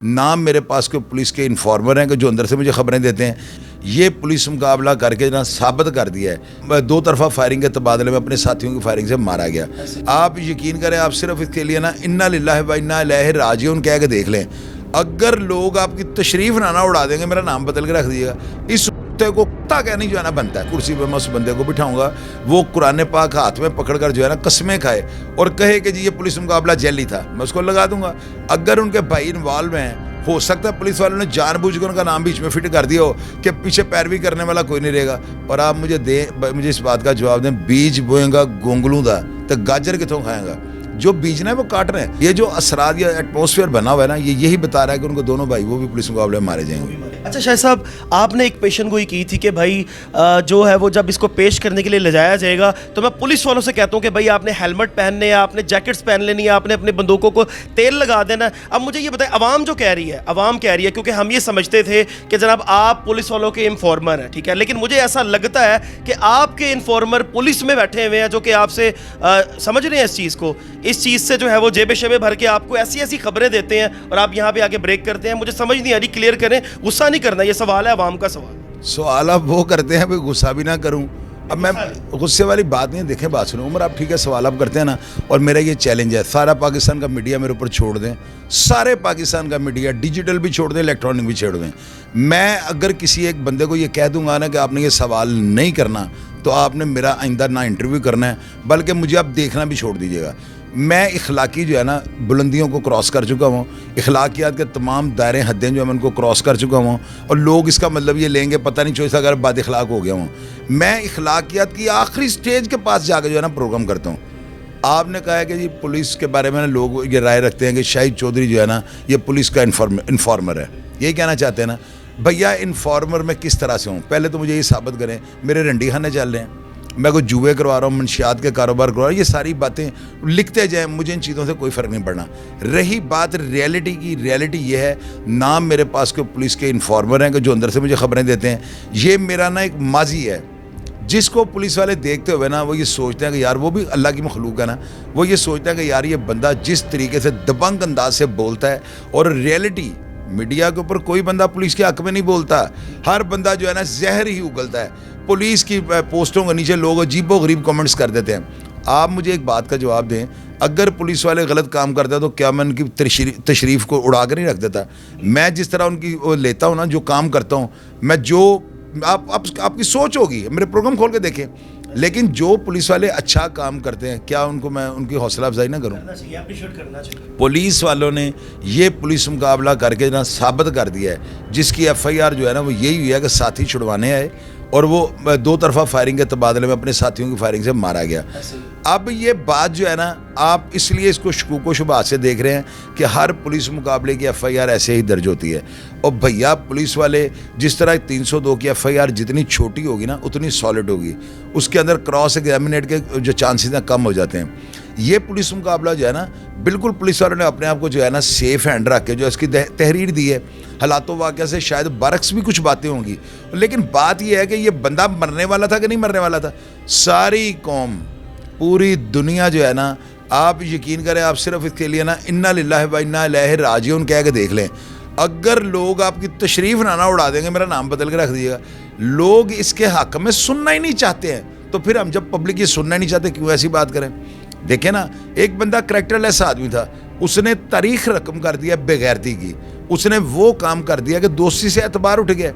नाम मेरे पास कोई पुलिस के इन्फॉर्मर हैं कि जो अंदर से मुझे खबरें देते हैं। ये पुलिस मुकाबला करके ना साबित कर दिया है। दो तरफा फायरिंग के तबादले में अपने साथियों की फायरिंग से मारा गया। आप यकीन करें, आप सिर्फ इसके लिए ना इन्ना लिल्लाहि व इन्ना इलैहि राजिऊन कह के देख लें। अगर लोग आपकी तशरीफ ना उड़ा देंगे, मेरा नाम बदल के रख दीजिएगा, इस कुत्ते को कुत्ता कहना जो है ना बनता है। कुर्सी पर मैं उस बंदे को बिठाऊंगा, वो कुरान पाक हाथ में पकड़कर जो है ना कस्में खाए और कहे कि जी ये पुलिस मुकाबला जेली था, मैं उसको लगा दूंगा। अगर उनके भाई इन्वॉल्व हैं, हो सकता है पुलिस वालों ने जानबूझकर उनका नाम बीच में फिट कर दिया हो कि पीछे पैरवी करने वाला कोई नहीं रहेगा। और आप मुझे इस बात का जवाब दें, बीज बोएगा गोंगलू दा तो गाजर कितों खाएगा? जो बीजना है वो काट रहे हैं। ये जो असरात या एटमॉस्फेयर बना हुआ है ना, ये यही बता रहा है कि उनको दोनों भाई वो भी पुलिस मुकाबले में मारे जाएंगे। अच्छा शाहिद साहब, आपने एक पेशन गोई की थी कि भाई जो है वो जब इसको पेश करने के लिए ले जाया जाएगा तो मैं पुलिस वालों से कहता हूँ कि भाई आपने हेलमेट पहनने है, आपने जैकेट्स पहन लेनी है, आपने अपनी बंदूकों को तेल लगा देना है। अब मुझे ये बताएं, अवाम जो कह रही है, अवाम कह रही है, क्योंकि हम ये समझते थे कि जनाब आप पुलिस वालों के इन्फॉर्मर हैं, ठीक है, लेकिन मुझे ऐसा लगता है कि आपके इन्फॉर्मर पुलिस में बैठे हुए हैं जो कि आपसे समझ रहे हैं इस चीज़ से जो है वो जेबे शेबे भर के आपको ऐसी ऐसी खबरें देते हैं और आप यहाँ पे आके ब्रेक करते हैं। मुझे समझ नहीं आ रही, क्लियर करें, गुस्सा नहीं करना, ये सवाल है अवाम का सवाल आप वो करते हैं, भाई गुस्सा भी ना करूं। अब मैं गुस्से वाली बात नहीं, देखें बात सुनो उमर, आप ठीक है सवाल आप करते हैं ना, और मेरा ये चैलेंज है, सारा पाकिस्तान का मीडिया मेरे ऊपर छोड़ दें, सारे पाकिस्तान का मीडिया, डिजिटल भी छोड़ दें, इलेक्ट्रॉनिक भी छोड़ दें। मैं अगर किसी एक बंदे को ये कह दूंगा ना कि आपने ये सवाल नहीं करना, तो आपने मेरा आइंदा ना इंटरव्यू करना है, बल्कि मुझे आप देखना भी छोड़ दीजिएगा। मैं इखलाकी जो है ना बुलंदियों को क्रॉस कर चुका हूँ, इखलाकियात के तमाम दायरे हदें जो है मैं उनको क्रॉस कर चुका हूँ, और लोग इसका मतलब ये लेंगे पता नहीं चौथा अगर बाद इखलाक हो गया हूँ। मैं इखलाकियात की आखिरी स्टेज के पास जाकर जो है ना प्रोग्राम करता हूँ। आपने कहा है कि जी पुलिस के बारे में लोग ये राय रखते हैं कि शाहिद चौधरी जो है ना ये पुलिस का इन्फॉर्मर है, यही कहना चाहते हैं ना। भैया इन्फॉर्मर मैं किस तरह से हूँ, पहले तो मुझे ये साबित करें। मेरे रंडी खाने चल रहे हैं, मैं कोई जुए करवा रहा हूँ, मंशियात के कारोबार करवा रहा हूँ, ये सारी बातें लिखते जाएं, मुझे इन चीज़ों से कोई फ़र्क नहीं पड़ना। रही बात रियलिटी की, रियलिटी ये है, नाम मेरे पास कोई पुलिस के इन्फॉर्मर हैं कि जो अंदर से मुझे खबरें देते हैं। ये मेरा ना एक माजी है जिसको पुलिस वाले देखते हुए ना वो ये सोचते हैं कि यार वो भी अल्लाह की मखलूक है ना, वो ये सोचते हैं कि यार ये बंदा जिस तरीके से दबंग अंदाज से बोलता है, और रियलिटी मीडिया के ऊपर कोई बंदा पुलिस के हक में नहीं बोलता, हर बंदा जो है ना जहर ही उगलता है। पुलिस की पोस्टों के नीचे लोग अजीबो गरीब कमेंट्स कर देते हैं। आप मुझे एक बात का जवाब दें, अगर पुलिस वाले गलत काम करते हैं तो क्या मैं उनकी तशरीफ़ को उड़ा कर नहीं रख देता? मैं जिस तरह उनकी वो लेता हूँ ना, जो काम करता हूँ मैं, जो आपकी सोच होगी, मेरे प्रोग्राम खोल के देखें, लेकिन जो पुलिस वाले अच्छा काम करते हैं क्या उनको मैं उनकी हौसला अफजाई ना करूं? पुलिस वालों ने ये पुलिस मुकाबला करके ना साबित कर दिया है, जिसकी FIR जो है ना वो यही हुई है कि साथी छुड़वाने आए और वो दो तरफा फायरिंग के तबादले में अपने साथियों की फायरिंग से मारा गया। अब ये बात जो है ना, आप इसलिए इसको शकूक व शुबहात से देख रहे हैं कि हर पुलिस मुकाबले की FIR ऐसे ही दर्ज होती है। और भैया पुलिस वाले जिस तरह 302 की FIR जितनी छोटी होगी ना उतनी सॉलिड होगी, उसके अंदर क्रॉस एग्जामिनेट के जो चांसेस हैं कम हो जाते हैं। ये पुलिस मुकाबला जो है ना, बिल्कुल पुलिस वालों ने अपने आप को जो है ना सेफ हैंड रख के जो इसकी तहरीर दी है। हालातों वाक़या से शायद बरक्स भी कुछ बातें होंगी, लेकिन बात यह है कि ये बंदा मरने वाला था कि नहीं मरने वाला था। सारी कौम, पूरी दुनिया जो है ना, आप यकीन करें, आप सिर्फ इसके लिए ना इन्ना लिल्लाहि व इन्ना इलैहि राजिऊन कह के देख लें। अगर लोग आपकी तशरीफ ना उड़ा देंगे, मेरा नाम बदल के रख दीजिएगा, लोग इसके हक़ में सुनना ही नहीं चाहते हैं, तो फिर हम जब पब्लिक ये सुनना नहीं चाहते क्यों ऐसी बात करें? देखें ना, एक बंदा करैक्टरलेस आदमी था, उसने तारीख रकम कर दिया बेगैरती की, उसने वो काम कर दिया कि दोस्ती से एतबार उठ गया।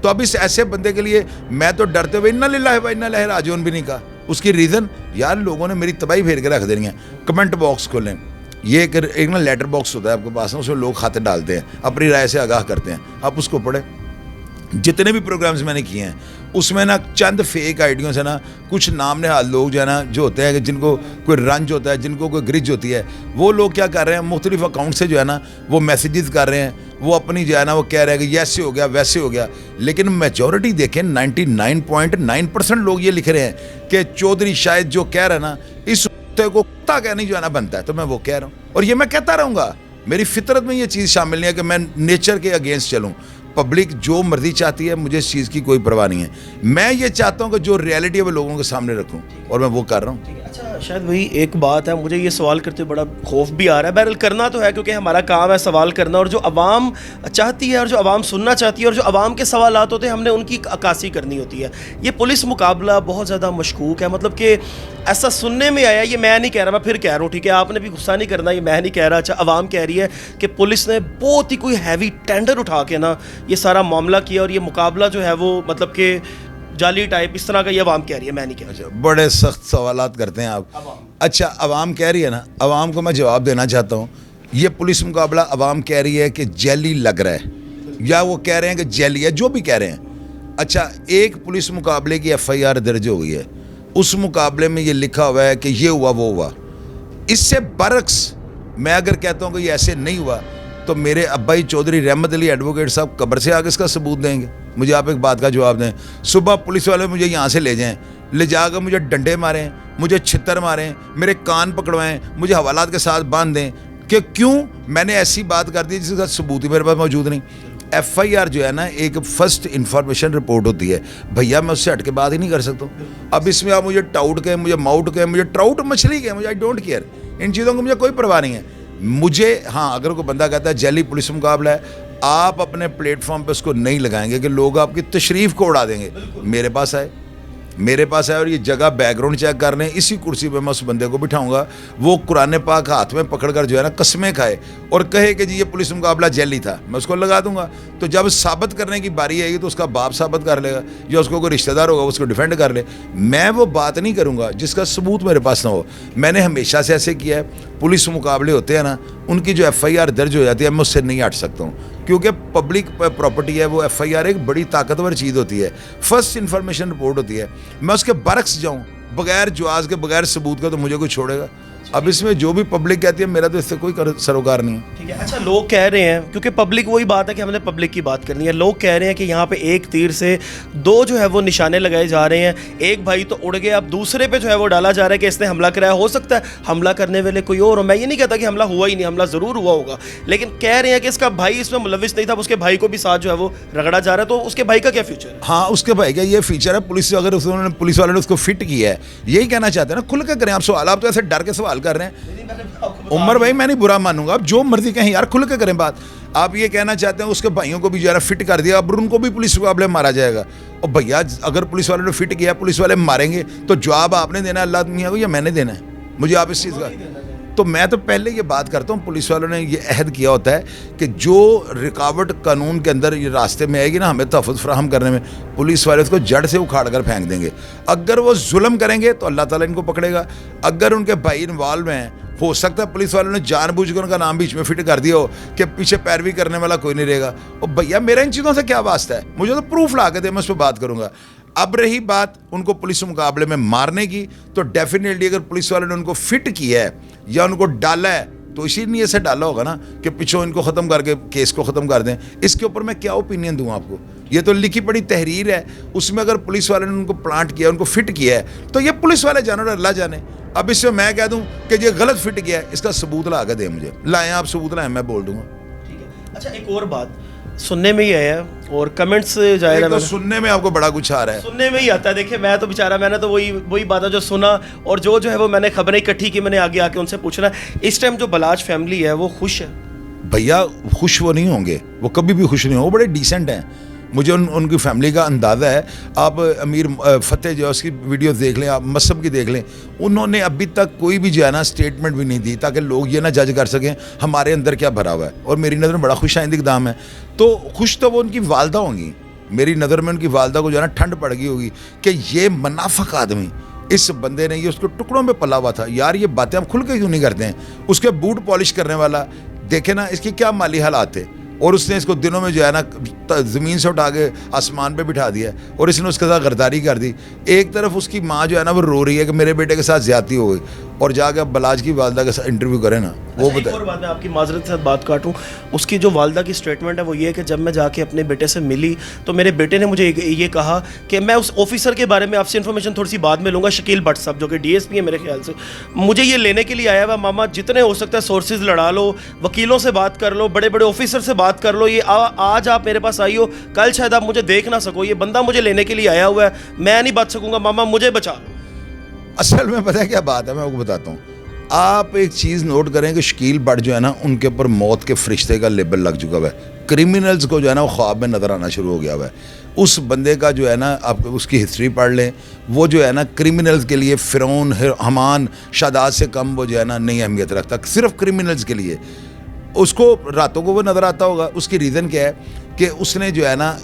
तो अब इस ऐसे बंदे के लिए मैं तो डरते हुए इन्ना लिल्लाहि व इन्ना इलैहि राजिऊन भी नहीं कहा। उसकी रीज़न, यार लोगों ने मेरी तबाही फेर के रख देनी है। कमेंट बॉक्स खोलें, ये एक ना लेटर बॉक्स होता है आपके पास ना, उसमें लोग खाते डालते हैं, अपनी राय से आगाह करते हैं, आप उसको पढ़ें। जितने भी प्रोग्राम्स मैंने किए हैं उसमें ना चंद फेक आइडियों से ना कुछ नाम नहाल लोग जो है ना, जो होते हैं कि जिनको कोई रंज होता है, जिनको कोई ग्रिज होती है, वो लोग क्या कर रहे हैं, मुख्तलिफ अकाउंट से जो है ना वो मैसेजेस कर रहे हैं, वो अपनी जो है ना वो कह रहे हैं कि ऐसे हो गया वैसे हो गया। लेकिन मेजॉरिटी देखें, 99.9% लोग ये लिख रहे हैं कि चौधरी शाहिद जो कह रहे हैं ना, इस कुत्ते को कुत्ता कहना जो है ना बनता है, तो मैं वो कह रहा हूँ और ये मैं कहता रहूँगा। मेरी फितरत में ये चीज़ शामिल नहीं है कि मैं नेचर के अगेंस्ट चलूँ। पब्लिक जो मर्जी चाहती है, मुझे इस चीज़ की कोई परवाह नहीं है. मैं ये चाहता हूँ कि जो रियलिटी है वो लोगों के सामने रखूँ, और मैं वो कर रहा हूँ. अच्छा शायद वही एक बात है, मुझे ये सवाल करते हुए बड़ा खौफ भी आ रहा है. बहरहाल करना तो है क्योंकि हमारा काम है सवाल करना, और जो आवाम चाहती है और जो आवाम सुनना चाहती है और जो आवाम के सवालात होते हैं हमने उनकी अक्कासी करनी होती है. ये पुलिस मुकाबला बहुत ज़्यादा मशकूक है, मतलब कि ऐसा सुनने में आया, ये मैं नहीं कह रहा, मैं फिर कह रहा हूँ, ठीक है, आपने भी गुस्सा नहीं करना, ये मैं नहीं कह रहा. अच्छा आवाम कह रही है कि पुलिस ने बहुत ही कोई हैवी टेंडर उठा के ना ये सारा मामला किया, और ये मुकाबला जो है वो मतलब कि जाली टाइप इस तरह का ये आवाम कह रही है, मैं नहीं कह रहा. अच्छा, बड़े सख्त सवालात करते हैं आप. अच्छा, आवाम कह रही है ना, आवाम को मैं जवाब देना चाहता हूँ. ये पुलिस मुकाबला आवाम कह रही है कि जेली लग रहा है, या वो कह रहे हैं कि जेली है, जो भी कह रहे हैं. अच्छा, एक पुलिस मुकाबले की FIR दर्ज हो गई है, उस मुकाबले में ये लिखा हुआ है कि ये हुआ वो हुआ. इससे बरक्स मैं अगर कहता हूँ कि ये ऐसे नहीं हुआ, तो मेरे अब्बाई चौधरी रहमत अली एडवोकेट साहब कब्र से आगे इसका सबूत देंगे. मुझे आप एक बात का जवाब दें. सुबह पुलिस वाले मुझे यहाँ से ले जाएं, ले जाकर मुझे डंडे मारें, मुझे छित्तर मारें, मेरे कान पकड़वाएं, मुझे हवालात के साथ बांध दें कि क्यों मैंने ऐसी बात कर दी जिसका सबूत ही मेरे पास मौजूद नहीं. FIR जो है ना, एक फर्स्ट इन्फॉर्मेशन रिपोर्ट होती है. भैया मैं उससे हट के बात ही नहीं कर सकता. अब इसमें आप मुझे टाउट कहें, मुझे माउट कहें, मुझे ट्राउट मछली कहें, मुझे आई डोंट केयर. इन चीज़ों को मुझे कोई परवाह नहीं है. मुझे हाँ, अगर कोई बंदा कहता है जेली पुलिस मुकाबला है, आप अपने प्लेटफॉर्म पे उसको नहीं लगाएंगे कि लोग आपकी तशरीफ़ को उड़ा देंगे. मेरे पास आए और ये जगह बैकग्राउंड चेक कर रहे हैं, इसी कुर्सी पे मैं उस बंदे को बिठाऊंगा, वो कुरान पाक हाथ में पकड़कर जो है ना कस्में खाए और कहे कि जी ये पुलिस मुकाबला जेली था, मैं उसको लगा दूंगा. तो जब साबित करने की बारी आएगी तो उसका बाप साबित कर लेगा, या उसको कोई रिश्तेदार होगा उसको डिफेंड कर ले. मैं वो बात नहीं करूँगा जिसका सबूत मेरे पास ना हो. मैंने हमेशा से ऐसे किया है. पुलिस मुकाबले होते हैं ना, उनकी जो FIR दर्ज हो जाती है, मैं उससे नहीं हट सकता हूँ, क्योंकि पब्लिक प्रॉपर्टी है. वो FIR एक बड़ी ताकतवर चीज़ होती है, फर्स्ट इन्फॉर्मेशन रिपोर्ट होती है. मैं उसके बरक्स जाऊँ बगैर जवाज के, बगैर सबूत का, तो मुझे कोई छोड़ेगा. अब इसमें जो भी पब्लिक कहती है, मेरा तो इससे कोई सरोकार नहीं है. ठीक है. अच्छा लोग कह रहे हैं, क्योंकि पब्लिक वही बात है कि हमने पब्लिक की बात करनी है, लोग कह रहे हैं कि यहाँ पे एक तीर से दो जो है वो निशाने लगाए जा रहे हैं. एक भाई तो उड़ गए, अब दूसरे पे जो है वो डाला जा रहा है कि इसने हमला कराया. हो सकता है हमला करने वाले कोई और हो, मैं ये नहीं कहता कि हमला हुआ ही नहीं, हमला ज़रूर हुआ होगा, लेकिन कह रहे हैं कि इसका भाई इसमें मुलविस नहीं था, उसके भाई को भी साथ जो है वो रगड़ा जा रहा है. तो उसके भाई का क्या फ्यूचर है? हाँ, उसके भाई का ये फीचर है. पुलिस अगर उन्होंने पुलिस वाले ने उसको फिट किया है, यही कहना चाहते हैं ना, खुल कर करें आप सवाल. आप तो ऐसे डर के सवाल कर रहे हैं. उमर भाई मैं नहीं बुरा मानूंगा, आप जो मर्जी कहें यार, खुल के करें बात. आप ये कहना चाहते हैं उसके भाइयों को भी जरा फिट कर दिया, अब उनको भी पुलिस मुकाबले मारा जाएगा. और भैया अगर पुलिस वाले ने फिट किया, पुलिस वाले मारेंगे, तो जवाब आपने देना है अल्लाह मियां को, या मैंने देना है? मुझे आप इस चीज़ का, तो मैं तो पहले ये बात करता हूँ, पुलिस वालों ने ये अहद किया होता है कि जो रुकावट कानून के अंदर ये रास्ते में आएगी ना, हमें तहफ़्फ़ुज़ फराहम करने में, पुलिस वाले उसको जड़ से उखाड़ कर फेंक देंगे. अगर वो जुल्म करेंगे तो अल्लाह ताला इनको पकड़ेगा. अगर उनके भाई इन्वॉल्व हैं, हो सकता है पुलिस वालों ने जानबूझकर उनका नाम बीच में फिट कर दिया हो कि पीछे पैरवी करने वाला कोई नहीं रहेगा. और भैया मेरा इन चीज़ों से क्या वास्ता है, मुझे तो प्रूफ ला के दे, मैं उस पर बात करूँगा. अब रही बात उनको पुलिस मुकाबले में मारने की, तो डेफिनेटली अगर पुलिस वालों ने उनको फिट किया है या उनको डाला है, तो इसी नीयत से डाला होगा ना कि पिछों इनको ख़त्म करके केस को ख़त्म कर दें. इसके ऊपर मैं क्या ओपिनियन दूँ आपको? ये तो लिखी पड़ी तहरीर है, उसमें अगर पुलिस वाले ने उनको प्लांट किया, उनको फिट किया है, तो ये पुलिस वाले जानो और अल्लाह जाने. अब इससे मैं कह दूं कि ये गलत फिट किया है, इसका सबूत ला के दें मुझे. लाएं आप सबूत लाएं, मैं बोल दूंगा. ठीक है. अच्छा एक और बात सुनने में ही आया और कमेंट्स जाहिर है, तो सुनने में आपको बड़ा कुछ आ रहा है. सुनने में ही आता है. देखिए मैं तो बेचारा, मैंने तो वही बात है जो सुना, और जो है वो मैंने खबरें इकट्ठी की, मैंने आगे आके उनसे पूछना. इस टाइम जो बलाज फैमिली है वो खुश है? भैया खुश वो नहीं होंगे, वो कभी भी खुश नहीं होंगे. वो बड़े डिसेंट हैं, मुझे उनकी फैमिली का अंदाज़ा है. आप अमीर फतेह जो है उसकी वीडियो देख लें, आप मसब की देख लें, उन्होंने अभी तक कोई भी जो है ना स्टेटमेंट भी नहीं दी, ताकि लोग ये ना जज कर सकें हमारे अंदर क्या भरा हुआ है. और मेरी नज़र में बड़ा खुश आइंदा इक़दाम है. तो खुश तो वो उनकी वालदा होंगी. मेरी नज़र में उनकी वालदा को जो है ना ठंड पड़ गई होगी कि ये मुनाफिक आदमी, इस बंदे ने ये उसको टुकड़ों में पला हुआ था. यार ये बातें हम खुल के क्यों नहीं करते हैं? उसके बूट पॉलिश करने वाला देखे ना, इसकी क्या माली हालात थे, और उसने इसको दिनों में जो है ना ज़मीन से उठा के आसमान पे बिठा दिया, और इसने उसके साथ गद्दारी कर दी. एक तरफ उसकी माँ जो है ना वो रो रही है कि मेरे बेटे के साथ ज़्यादती हो गई, और जाके अब बलाज की वालदा के साथ इंटरव्यू करें ना, वो बताए. और बात मैं आपकी माजरत के साथ बात काटूँ, उसकी जो वालदा की स्टेटमेंट है वो ये है कि जब मैं जाके अपने बेटे से मिली तो मेरे बेटे ने मुझे ये कहा कि मैं उस ऑफिसर के बारे में आपसे इन्फॉर्मेशन थोड़ी सी बाद में लूँगा, शकील भट्ट साहब जो कि DSP है मेरे ख्याल से, मुझे ये लेने के लिए आया हुआ. मामा जितने हो सकता है सोर्सेज लड़ा लो, वकीलों से बात कर लो, बड़े बड़े ऑफिसर से बात कर लो, ये आज आप मेरे पास पास आई हो, कल शायद आप मुझे देख ना सको, ये बंदा मुझे लेने के लिए आया हुआ है, मैं नहीं बच सकूंगा, मामा मुझे बचा लो। असल में पता है क्या बात है, मैं आपको बताता हूँ। आप एक चीज़ नोट करें कि शकील भट्ट जो है ना, उनके ऊपर मौत के फरिश्ते का लेबल लग चुका हुआ है। क्रिमिनल्स को जो है ना वो ख्वाब में नज़र आना शुरू हो गया हुआ है। उस बंदे का जो है ना, आप उसकी हिस्ट्री पढ़ लें, वो जो है ना क्रिमिनल्स के लिए फ़िरौन, हमान, शादाद से कम वो जो है ना नहीं अहमियत रखता, सिर्फ क्रिमिनल्स के लिए। उसको रातों को वो नज़र आता होगा। उसकी रीज़न क्या है कि उसने जो है ना,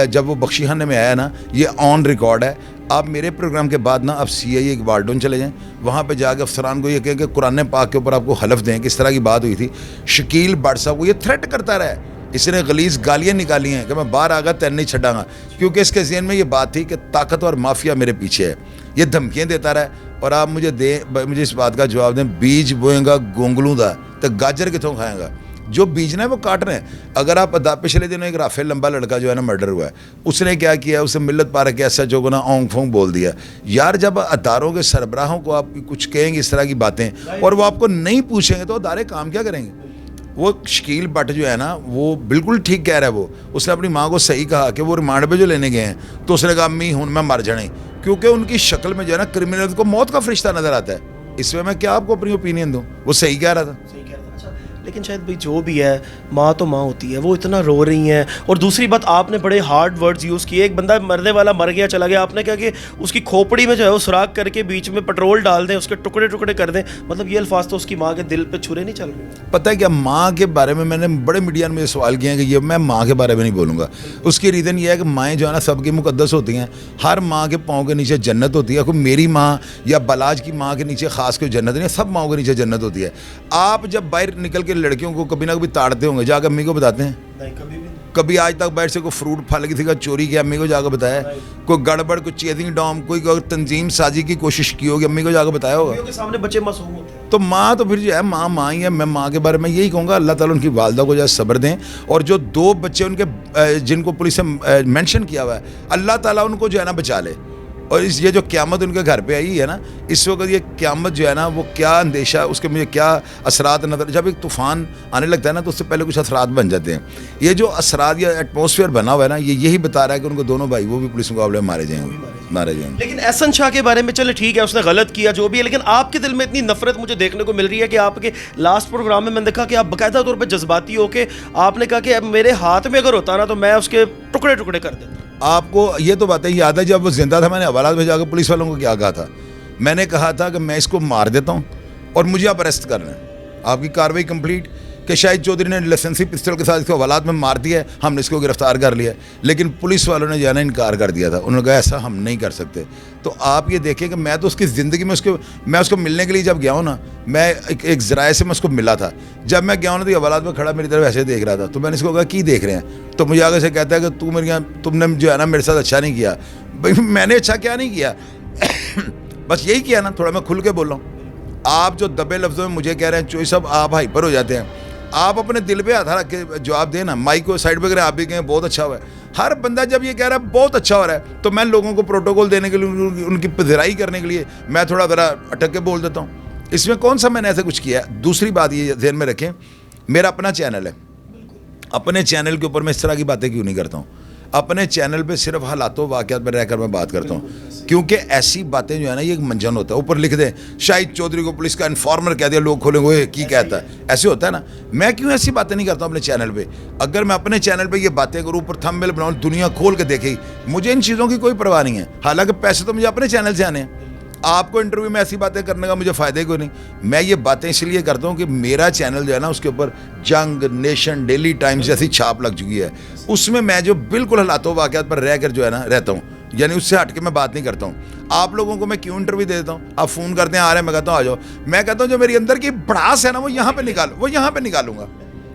जब वो बख्शीखाने में आया ना, ये ऑन रिकॉर्ड है, आप मेरे प्रोग्राम के बाद ना आप CIA के वार्डन चले जाएं, वहाँ पे जाकर अफसरान को ये कहें कि कुरान पाक के ऊपर आपको हलफ दें, किस तरह की बात हुई थी। शकील भट्ट साहब को ये थ्रेट करता रहा है, इसने गलीज़ गालियाँ निकाली हैं कि मैं बाहर आ गया तैन नहीं छड़ांगा, क्योंकि इसके ज़हन में ये बात थी कि ताकत और माफिया मेरे पीछे है। ये धमकियाँ देता रहा है। और आप मुझे इस बात का जवाब दें, बीज बोएगा गोंगलू दा तो गाजर कितों खाएगा? जो बीजना है वो काट रहे हैं। अगर आप पिछले दिनों एक राफेल लंबा लड़का जो है ना मर्डर हुआ है, उसने क्या किया, उसे मिलत पार्क के SHO को ना ओंग फोंग बोल दिया। यार जब अदारों के सरबराहों को आप कुछ कहेंगे इस तरह की बातें और वो आपको नहीं पूछेंगे तो अदारे काम क्या करेंगे? वो शकील भट्ट जो है ना, वो बिल्कुल ठीक कह रहा है। वो उसने अपनी माँ को सही कहा कि वो रिमांड पे जो लेने गए हैं तो उसने कहा अम्मी हूँ मैं मर जाने, क्योंकि उनकी शक्ल में जो है ना क्रिमिनल को मौत का फरिश्ता नज़र आता है। इसमें मैं क्या आपको अपनी ओपिनियन दूँ? वो सही कह रहा था। लेकिन शायद भाई जो भी है, माँ तो माँ होती है, वो इतना रो रही हैं। और दूसरी बात, आपने बड़े हार्ड वर्ड्स यूज़ किए। एक बंदा मरने वाला मर गया, चला गया, आपने कहा कि उसकी खोपड़ी में जो है वो सुराख करके बीच में पेट्रोल डाल दें, उसके टुकड़े टुकड़े कर दें। मतलब ये अल्फाज तो उसकी माँ के दिल पे छुरे नहीं चल रहे। पता है क्या, माँ के बारे में मैंने बड़े मीडिया में सवाल किए हैं कि ये मैं माँ के बारे में नहीं बोलूँगा। उसकी रीज़न ये है कि माएँ जो है ना सबकी मुकद्दस होती हैं। हर माँ के पाँव के नीचे जन्नत होती है। कोई मेरी माँ या बलाज की माँ के नीचे ख़ास कोई जन्नत नहीं है, सब माँओं के नीचे जन्नत होती है। आप जब बाहर निकल के लड़कियों को कभी कभी ताड़ते होंगे, जाकर अम्मी को बताते हैं? नहीं, कभी भी। कभी आज तक बाहर से कोई फ्रूट फल किसी का चोरी किया, अम्मी को जाकर बताया? कोई गड़बड़, कोई चेजिंग डॉम, कोई तंजीम साजी की कोशिश की होगी, अम्मी को जाकर बताया होगा? के सामने बच्चे मासूम होते हैं। तो माँ तो फिर जो है माँ ही है। मैं माँ के बारे में यही कहूँगा, अल्लाह ताला उनकी वालदा को जो है सब्र दें। और जो 2 बच्चे उनके जिनको पुलिस ने मेंशन किया हुआ है, अल्लाह ताला उनको जो है ना बचा ले। और ये जो क़यामत उनके घर पे आई है ना, इस वक्त ये क़यामत जो है ना, वो क्या अंदेशा, उसके मुझे क्या असरात नज़र, जब एक तूफ़ान आने लगता है ना तो उससे पहले कुछ असरात बन जाते हैं। ये जो असरात या एटमॉस्फेयर बना हुआ है ना, ये यही बता रहा है कि उनको दोनों भाई वो भी पुलिस मुकाबले में मारे जाएंगे। लेकिन एहसन शाह के बारे में चले ठीक है, उसने गलत किया जो भी है, लेकिन आपके दिल में इतनी नफरत मुझे देखने को मिल रही है कि आपके लास्ट प्रोग्राम में मैंने देखा कि आप बाकायदा तौर पर जज्बाती हो के आपने कहा कि अब मेरे हाथ में अगर होता ना तो मैं उसके टुकड़े टुकड़े कर देता। आपको ये तो बातें याद है, जब वो जिंदा था मैंने हवालात में जाकर पुलिस वालों को क्या कहा था? मैंने कहा था कि मैं इसको मार देता हूँ और मुझे आप अरेस्ट करना है। आपकी कार्रवाई कंप्लीट कि शाहिद चौधरी ने लाइसेंसी पिस्टल के साथ इसको हवालात में मार दिया है, हमने इसको गिरफ्तार कर लिया। लेकिन पुलिस वालों ने जो है ना इनकार कर दिया था। उन्होंने कहा ऐसा हम नहीं कर सकते। तो आप ये देखें कि मैं तो उसकी ज़िंदगी में मैं उसको मिलने के लिए जब गया हूँ ना, मैं एक ज़राए से मैं उसको मिला था। जब मैं गया हूँ ना तो हवालात में खड़ा मेरी तरफ ऐसे देख रहा था। तो मैंने इसको कहा की देख रहे हैं? तो मुझे आगे से कहता है कि तुमने जो है ना मेरे साथ अच्छा नहीं किया। भाई मैंने अच्छा क्या नहीं किया? बस यही किया ना, थोड़ा मैं खुल के बोल रहा हूँ। आप जो दबे लफ्ज़ों में मुझे कह रहे हैं चोई साहब, आप हाइपर हो जाते हैं। आप अपने दिल पे हाथ रख के जवाब देना। माइक को साइड पे करें, आप भी कहें बहुत अच्छा हुआ है। हर बंदा जब ये कह रहा है बहुत अच्छा हो रहा है, तो मैं लोगों को प्रोटोकॉल देने के लिए, उनकी पजराई करने के लिए मैं थोड़ा ज़रा अटक के बोल देता हूँ। इसमें कौन सा मैंने ऐसा कुछ किया है? दूसरी बात ये ध्यान में रखें, मेरा अपना चैनल है। अपने चैनल के ऊपर मैं इस तरह की बातें क्यों नहीं करता हूँ? अपने चैनल पे सिर्फ हालातों वाक़यात पर रहकर मैं बात करता हूँ, क्योंकि ऐसी बातें जो है ना ये एक मंजन होता है। ऊपर लिख दें शाहिद चौधरी को पुलिस का इन्फॉर्मर कह दिया, लोग खोलेंगे की कहता है, ऐसे होता है ना। मैं क्यों ऐसी बातें नहीं करता हूँ अपने चैनल पे? अगर मैं अपने चैनल पे ये बातें करूँ, ऊपर थंबनेल बनाऊँ, दुनिया खोल के देखे, मुझे इन चीज़ों की कोई परवाह नहीं है। हालांकि पैसे तो मुझे अपने चैनल से आने हैं। आपको इंटरव्यू में ऐसी बातें करने का मुझे फ़ायदा कोई नहीं। मैं ये बातें इसलिए करता हूँ कि मेरा चैनल जो है ना उसके ऊपर जंग, नेशन, डेली टाइम्स जैसी छाप लग चुकी है। उसमें मैं जो बिल्कुल हालातों वाक़यात पर रह कर जो है ना रहता हूँ, यानी उससे हट के मैं बात नहीं करता हूँ। आप लोगों को मैं क्यों इंटरव्यू दे देता हूँ? आप फ़ोन करते हैं, आ रहे हैं, मैं कहता हूँ आ जाओ। मैं कहता हूँ जो मेरी अंदर की भड़ास है ना वो यहाँ पर निकालूंगा।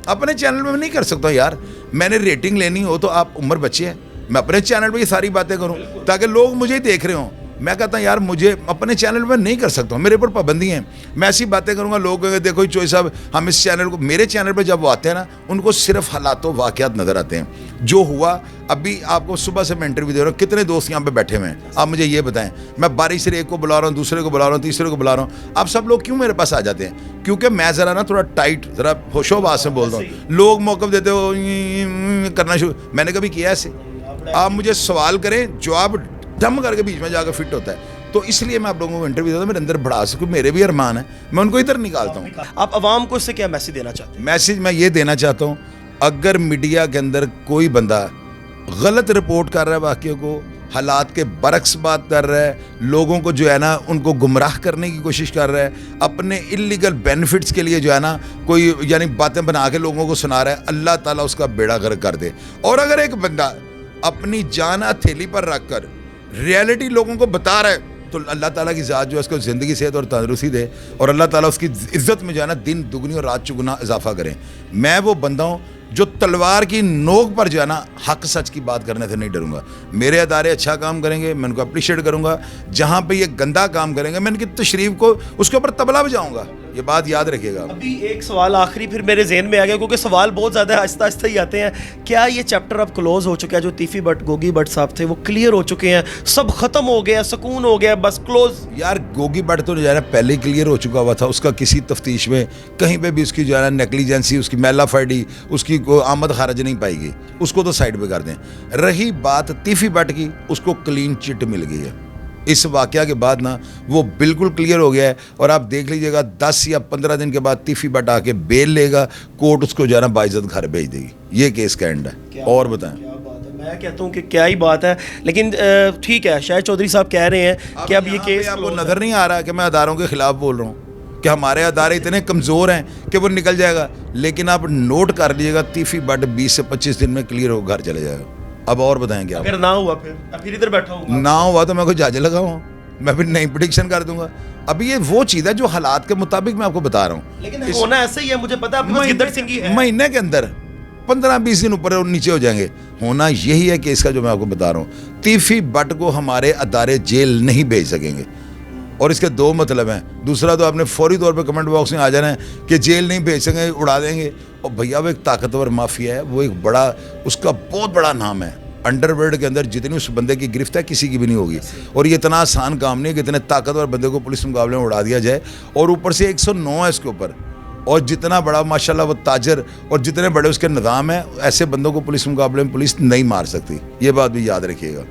अपने चैनल में मैं नहीं कर सकता हूँ यार। मैंने रेटिंग लेनी हो तो आप उम्र बच्चे हैं, मैं अपने चैनल पर ये सारी बातें करूँ ताकि लोग मुझे ही देख रहे हों। میں کہتا ہوں یار مجھے اپنے چینل پہ نہیں کر سکتا ہوں, میرے اوپر پابندی ہیں. میں ایسی باتیں کروں گا, لوگ کہیں گے دیکھو چوئی صاحب ہم اس چینل کو, میرے چینل پہ جب وہ آتے ہیں نا ان کو صرف حالات و واقعات نظر آتے ہیں. جو ہوا ابھی آپ کو صبح سے میں انٹرویو دے رہا ہوں, کتنے دوست یہاں پہ بیٹھے ہوئے ہیں آپ مجھے یہ بتائیں. میں باری سے ایک کو بلا رہا ہوں, دوسرے کو بلا رہا ہوں, تیسرے کو بلا رہا ہوں. آپ سب لوگ کیوں میرے پاس آ جاتے ہیں؟ کیونکہ میں ذرا نا تھوڑا ٹائٹ, ذرا ہوش و بات سے بولتا ہوں. لوگ موقف دیتے ہو کرنا شروع, میں نے کبھی کیا ایسے؟ آپ مجھے سوال کریں, جواب دم کر کے بیچ میں جا کے فٹ ہوتا ہے. تو اس لیے میں آپ لوگوں کو انٹرویو دیتا ہوں, میرے اندر بڑھا سکوں, میرے بھی ارمان ہیں, میں ان کو ادھر نکالتا ہوں. آپ عوام کو اس سے کیا میسج دینا چاہتے ہیں؟ میسج میں یہ دینا چاہتا ہوں, اگر میڈیا کے اندر کوئی بندہ غلط رپورٹ کر رہا ہے واقعے کو, حالات کے برعکس بات کر رہا ہے, لوگوں کو جو ہے نا ان کو گمراہ کرنے کی کوشش کر رہا ہے, اپنے انلیگل بینیفٹس کے لیے جو ہے نا کوئی یعنی باتیں بنا کے لوگوں کو سنا رہا ہے, اللہ تعالیٰ اس کا بیڑا غرق کر دے. اور اگر ایک بندہ اپنی جان ہتھیلی پر رکھ کر ریئلٹی لوگوں کو بتا رہا ہے تو اللہ تعالیٰ کی ذات جو ہے اس کو زندگی صحت اور تندرستی دے, اور اللہ تعالیٰ اس کی عزت میں جو ہے نا دن دگنی اور رات چگنا اضافہ کریں. میں وہ بندہ ہوں جو تلوار کی نوک پر جو ہے نا حق سچ کی بات کرنے سے نہیں ڈروں گا. میرے ادارے اچھا کام کریں گے, میں ان کو اپریشیٹ کروں گا. جہاں پہ یہ گندا کام کریں گے میں ان کی تشریف کو اس کے اوپر طبلہ بجاؤں گا. یہ بات یاد رکھیے گا. ابھی ایک سوال آخری پھر میرے ذہن میں آ گیا, کیونکہ سوال بہت زیادہ آہستہ آہستہ ہی آتے ہیں. کیا یہ چیپٹر اب کلوز ہو چکا ہے؟ جو تیفی بٹ گوگی بٹ صاحب تھے وہ کلیئر ہو چکے ہیں, سب ختم ہو گیا, سکون ہو گیا, بس کلوز؟ یار گوگی بٹ تو جو ہے نا پہلے ہی کلیئر ہو چکا ہوا تھا, اس کا کسی تفتیش میں کہیں پہ بھی اس کی جو ہے نا نیگلیجنسی, اس کی میلا فائڈی, اس کی آمد خارج نہیں پائی گئی, اس کو تو سائڈ پہ کر دیں. رہی بات تیفی بٹ کی, اس کو کلین چٹ مل گئی ہے اس واقعہ کے بعد نا, وہ بالکل کلیئر ہو گیا ہے. اور آپ دیکھ لیجئے گا 10 یا 15 دن کے بعد تیفی بٹ آ کے بیل لے گا, کورٹ اس کو جو ہے نا باعزت گھر بھیج دے گی. یہ کیس کا اینڈ ہے. اور بتائیں. میں کہتا ہوں کہ کیا ہی بات ہے, لیکن ٹھیک ہے, شاہد چودھری صاحب کہہ رہے ہیں کہ اب یہ کیس آپ کو نظر نہیں آ رہا کہ میں اداروں کے خلاف بول رہا ہوں کہ ہمارے ادارے اتنے کمزور ہیں کہ وہ نکل جائے گا, لیکن آپ نوٹ کر لیجیے گا تیفی بٹ 20 سے 25 دن میں کلیئر ہو گھر چلے جائے گا. اب اور بتائیں کیا؟ اگر نہ ہوا پھر ادھر بیٹھا ہوں, نہ ہوا تو میں کوئی جاج لگاؤں, میں پھر نئی پریڈکشن کر دوں گا. ابھی یہ وہ چیز ہے جو حالات کے مطابق میں آپ کو بتا رہا ہوں. لیکن ہونا ایسا ہی ہے, مجھے پتا ہے گدڑ سنگھی ہے. مہینے کے اندر 15-20 دن اوپر اور نیچے ہو جائیں گے. ہونا یہی ہے کہ اس کا جو میں آپ کو بتا رہا ہوں, تیفی بٹ کو ہمارے ادارے جیل نہیں بھیج سکیں گے. اور اس کے 2 مطلب ہیں. دوسرا تو آپ نے فوری طور پہ کمنٹ باکس میں آ جانا ہے کہ جیل نہیں بھیج سکیں گے, اڑا دیں گے. اور بھیا وہ ایک طاقتور مافیا ہے, وہ ایک بڑا, اس کا بہت بڑا نام ہے. انڈر ورلڈ کے اندر جتنی اس بندے کی گرفت ہے کسی کی بھی نہیں ہوگی. اور یہ اتنا آسان کام نہیں ہے کہ اتنے طاقتور بندے کو پولیس مقابلے میں اڑا دیا جائے. اور اوپر سے 109 ہے اس کے اوپر, اور جتنا بڑا ماشاءاللہ وہ تاجر اور جتنے بڑے اس کے نظام ہیں, ایسے بندوں کو پولیس مقابلے میں پولیس نہیں مار سکتی. یہ بات بھی یاد رکھیے گا.